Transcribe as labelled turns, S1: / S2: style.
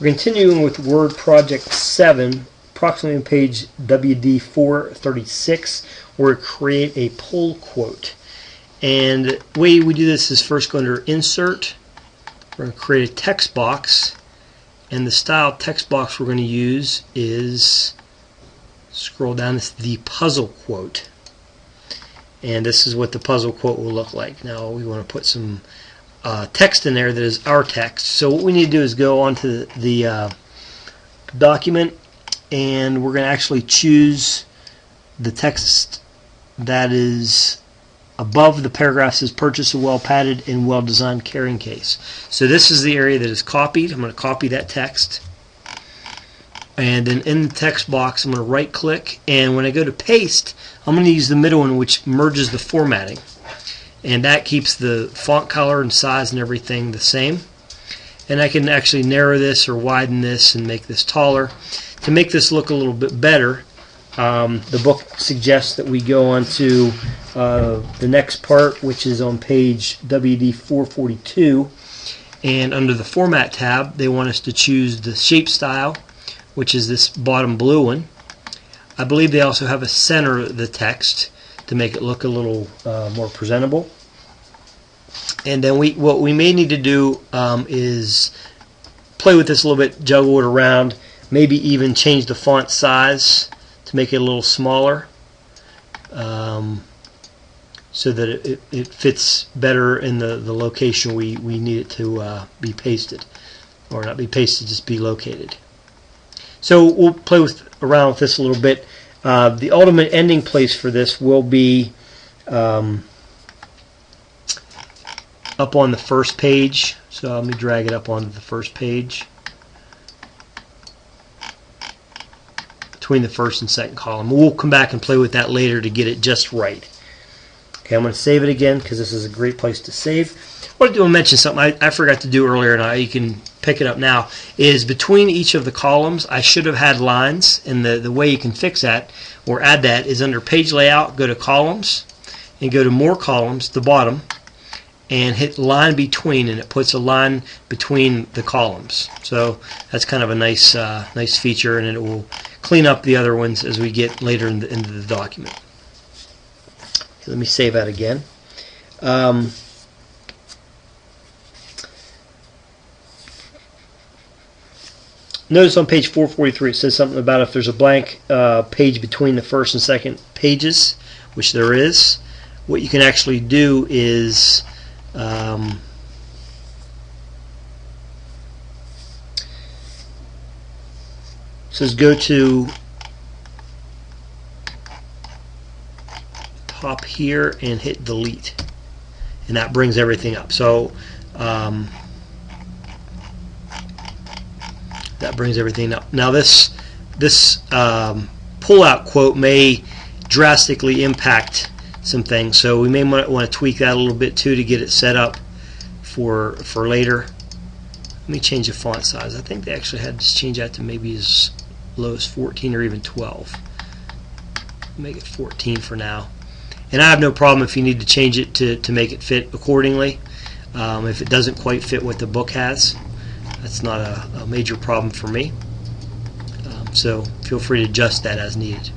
S1: We're continuing with Word Project 7, approximately on page WD 436, where we create a pull quote. And the way we do this is first go under Insert. We're going to create a text box, and the style text box we're going to use is, scroll down, it's the puzzle quote. And this is what the puzzle quote will look like. Now we want to put some text in there that is our text. So what we need to do is go onto the document, and we're going to actually choose the text that is above the paragraph. Says purchase a well padded and well designed carrying case. So this is the area that is copied. I'm going to copy that text, and then in the text box I'm going to right click, and when I go to paste I'm going to use the middle one, which merges the formatting, and that keeps the font color and size and everything the same. And I can actually narrow this or widen this and make this taller. To make this look a little bit better, the book suggests that we go on to the next part, which is on page WD 442, and under the Format tab they want us to choose the shape style, which is this bottom blue one. I believe they also have a center of the text to make it look a little more presentable. And then what we may need to do is play with this a little bit, juggle it around, maybe even change the font size to make it a little smaller, so that it fits better in the location we need it to be pasted, or not be pasted, just be located. So we'll play around with this a little bit. The ultimate ending place for this will be up on the first page. So let me drag it up onto the first page, between the first and second column. We'll come back and play with that later to get it just right. Okay, I'm going to save it again because this is a great place to save. I want to mention something I forgot to do earlier, and you can pick it up now, is between each of the columns I should have had lines, and the way you can fix that or add that is under Page Layout, go to Columns, and go to More Columns, the bottom, and hit Line Between, and it puts a line between the columns. So that's kind of a nice nice feature, and it will clean up the other ones as we get later into the document. Okay, let me save that again. Notice on page 443 it says something about if there's a blank page between the first and second pages, which there is. What you can actually do is says go to top here and hit delete, and that brings everything up. So that brings everything up. Now this pull-out quote may drastically impact some things, so we may want to tweak that a little bit too to get it set up for later. Let me change the font size. I think they actually had to change that to maybe as low as 14 or even 12. Make it 14 for now. And I have no problem if you need to change it to make it fit accordingly. If it doesn't quite fit what the book has, that's not a major problem for me. So feel free to adjust that as needed.